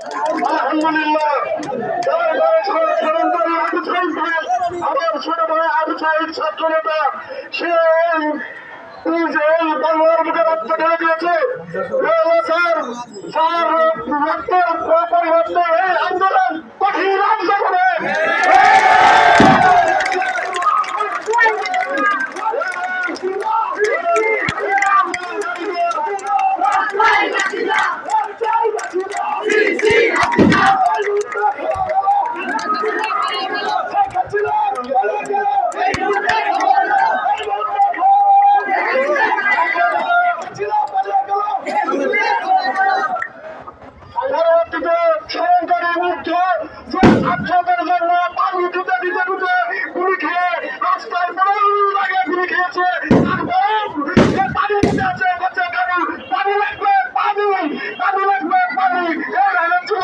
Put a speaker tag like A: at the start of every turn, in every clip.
A: আলহামদুলিল্লাহ আমার ছোট ভাই আবু সাইদ ছাত্র নেতা সে এই বাংলার বুকে রক্ত ঢেলে দিয়েছে স্যার স্যার রক্তের পরিবর্তে এই আন্দোলন কঠিন আন্দোলনে পরবর্তীতে সরকারি মুগ্ধ যে ছাত্রদের জন্য পানি দিতে দিতে দিতে গুলি খেয়ে রাস্তার বড় লাগে গুলি খেয়েছে যে পানি দিতে আছে বলছে পানি লাগবে পানি পানি লাগবে পানি এই রানের ছিল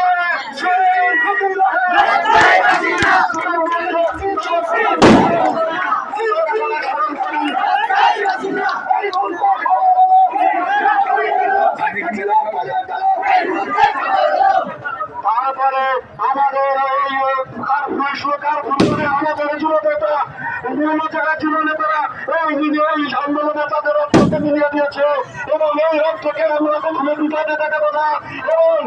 A: তারপরে আমাদের আমাদের যুব নেতা বিভিন্ন জায়গায় যুব নেতারা এই আন্দোলনে তাদের রক্তকে মিলিয়ে দিয়েছে এবং এই রক্তকে আমরা কখনো বিপদে দেখাবো না এবং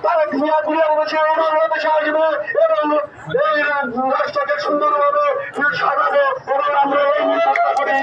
A: তারা ঘুরিয়া ঘুরিয়া বলেছে বাংলাদেশে আসবে এবং এই রাষ্ট্রকে সুন্দরভাবে সাজাবো এবং আমরা এই চেষ্টা করি।